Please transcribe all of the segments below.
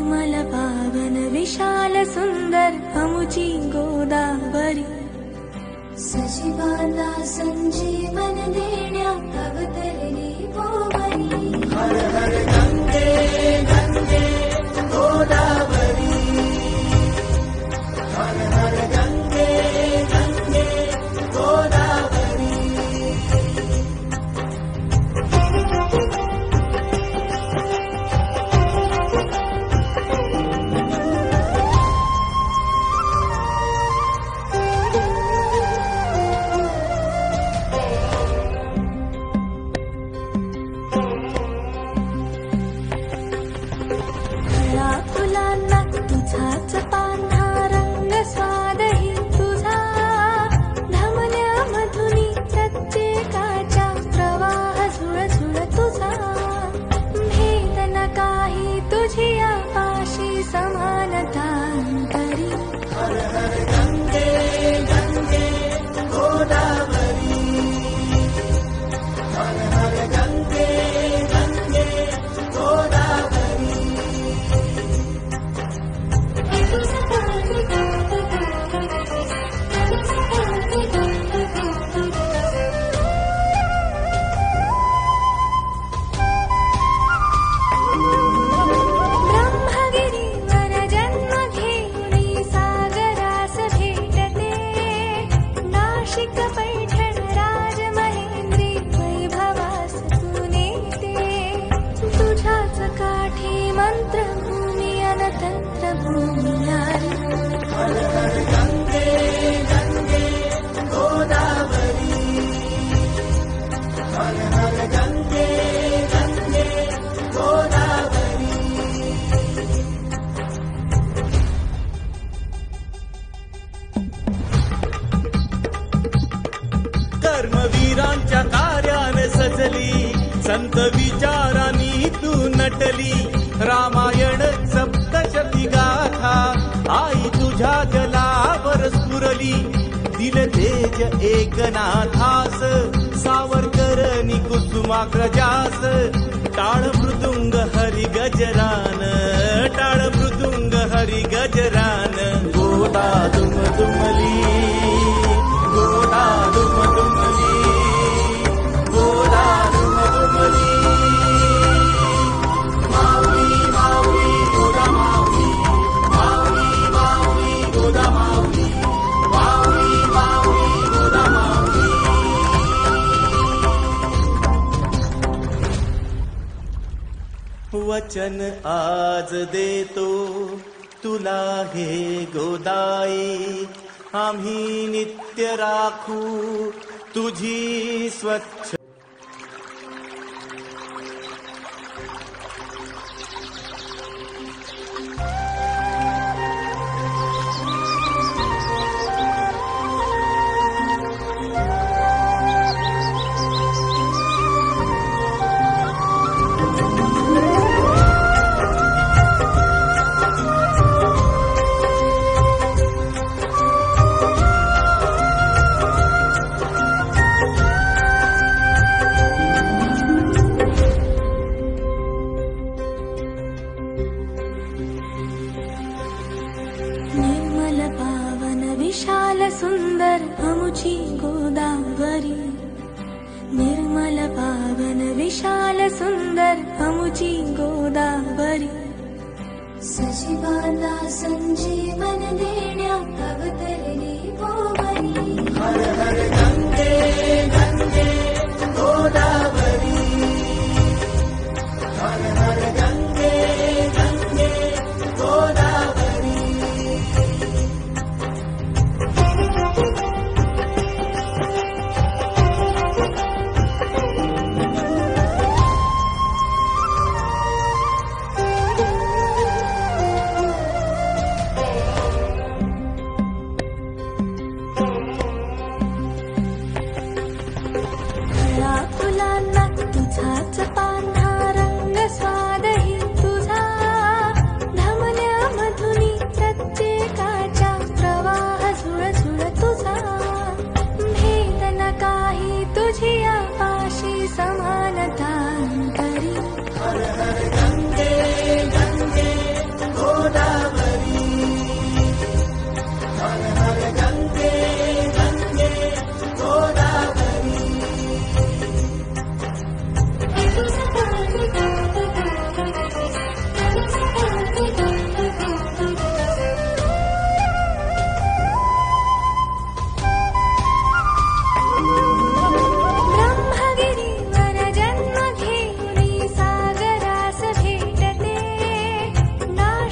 निर्मल पावन विशाल सुंदर अमुची गोदावरी, सजीवांना संजीवन देण्या अवतरली गोवरी. हर हर गंगे गंगे गोदावरी, हर हर गंगे गंगे गोदावरी. फुलांना तुझाच पांढरा रंग, स्वादही तुझा धमन्या मधुनी प्रत्येकाच्या प्रवाह झुळझुळ तुझा. भेद न काही तुझी आपाशी समानता अंतरी. हर हर गंगे गंगे गोदावरी, हर हर गंगे गंगे गोदावरी. ब्रह्मगिरीवर जन्म घेऊनी सागरास भेटते, नाशिक पैठण राजमहेंद्री वैभवास तू नेते. तुझ्याच काठी मंत्रभूमी अनतंत्र भूमी नारी. हर हर गंगे गंगे गोदावरी, हर हर गंगे गंगे गोदावरी. कर्मवीरांच्या कार्याने सजली, संत विचारांनी तू नटली. रामायण सप्तशती गाथा आई तुझ्या जलावर स्फुरली. दिल तेज एकनाथास, सावरकरनी कुसुमाग्रजास. टाळ मृदुंग हरी गजरान, टाळ मृदुंग हरी गजरान. गोदा दुम दुमली, गोदा दुम दुमली, गोदा दुम दुमली. माऊली माऊली गोदा माऊली, माऊली माऊली गोदा माऊली, माऊली माऊली गोदा माऊली. वचन आज देतो तुला हे गोदाई, आम्ही नित्य राखू तुझी स्वच्छ. निर्मल पावन विशाल सुंदर अमुची गोदावरी, निर्मल पावन विशाल सुंदर अमुची गोदावरी. सजीवांना संजीवन देण्या अवतरली गोवरी. हर हर गंगे गंगे गोदावरी, हर हर गंगे गंगे गोदावरी.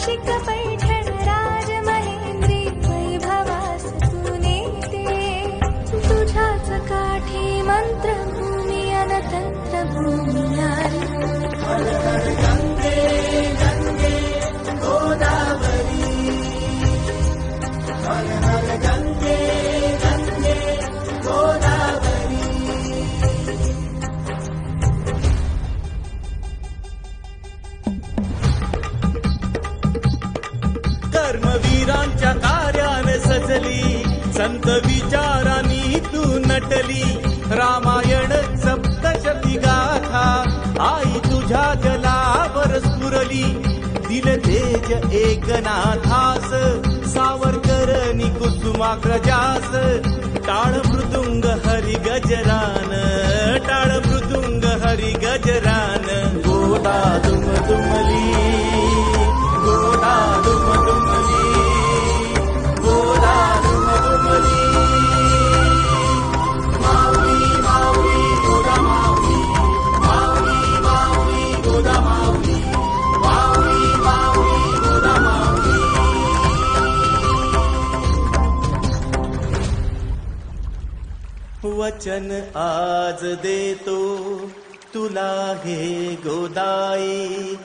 नाशिक पैठण राजमहेंद्री वैभवास तू नेते तुझ्याच काठी मंत्रभूमी अनतंत्र भूमी नारी हर हर गंगे गंगे गोदावरी हर हर गंगे गंगे गोदावरी कर्मवीरांच्या कार्याने सजली संत विचारांनी तू नटली रामायण सप्तशती गाथा आई तुझ्या जलावर स्फुरली दिल तेज एकनाथास सावरकरनी कुसुमाग्रजास टाळ मृदुंग हरी गजरान टाळ मृदुंग हरी गजरान गोदा दुम दुमली गोदा दुम दुमली गोदा दुम दुमली माऊली माऊली गोदा माऊली माऊली माऊली गोदा माऊली माऊली माऊली गोदा माऊली वचन आज देतो तुला हे गोदाई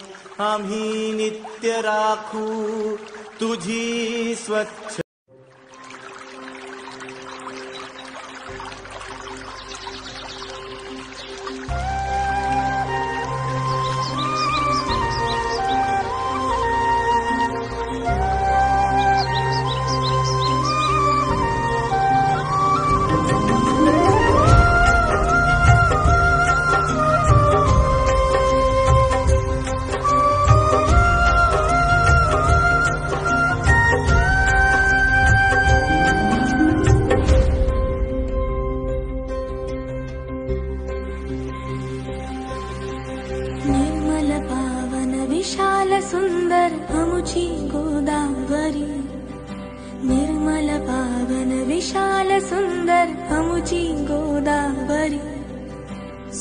आम्ही नित्य राखू तुझी स्वच्छ निर्मल पावन विशाल सुंदर अमुची गोदावरी निर्मल पावन विशाल सुंदर अमुची गोदावरी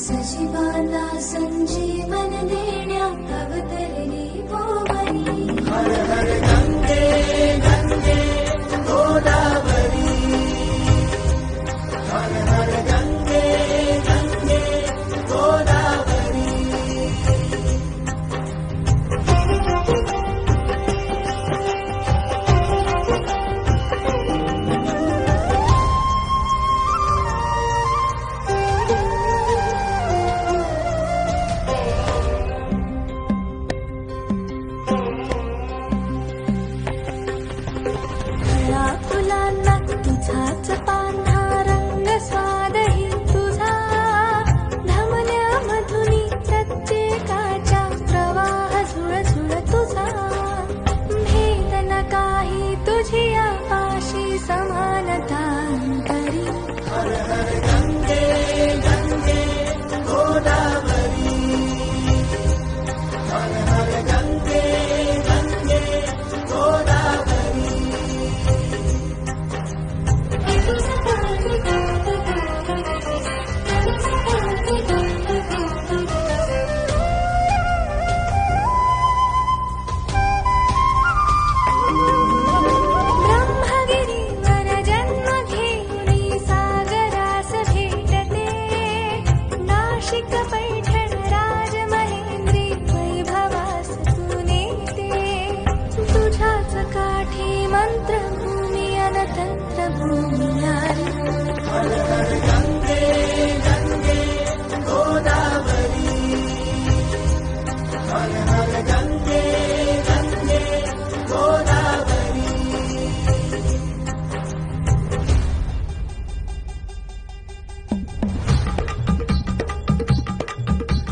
सजीवांना संजीवन देण्या अवतरली भोवरी हर हर गंगे गंगे गोदावरी हर हर गंगे गंगे गोदावरी फळा फुलांना तुझाच पांढरा रंग स्वादही तुझा धमन्या मधुनी प्रत्येकाच्या प्रवाह झुळझुळ तुझा भेद न काही तुझी आपाशी समानता अंतरी हर हर गंगे गंगे गोदावरी हर हर गंगे गंगे गोदावरी ब्रह्मगिरीवर जन्म घेऊनी सागरास भेटते नाशिक पैठण राजमहेंद्री वैभवास तू नेते तुझ्याच काठी मंत्रभूमी अनतंत्र भूमी नारी हर हर गंगे गंगे गोदावरी हर हर गंगे गंगे गोदावरी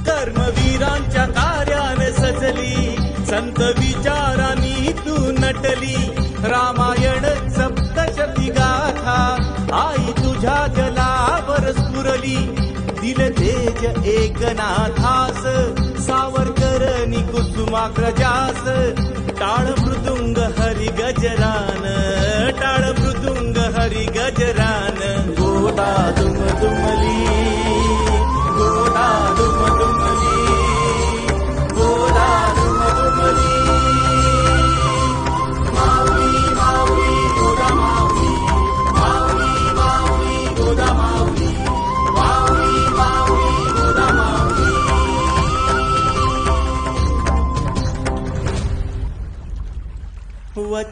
कर्मवीरांच्या कार्याने सजली संत विचारांनी तू नटली रामायण सप्तशती गाथा आई तुझ्या जलावर स्फुरली दिल तेज एकनाथास सावरकरनी कुसुमाग्रजास टाळ मृदुंग हरी गजरान टाळ मृदुंग हरी गजरान गोदा दुम दुमली गोदा दुम दुमली गोदा दुम दुमली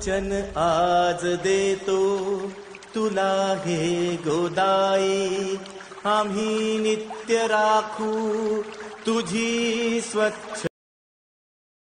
वचन आज देतो तुला हे गोदाई, आम्ही नित्य राखू तुझी स्वच्छ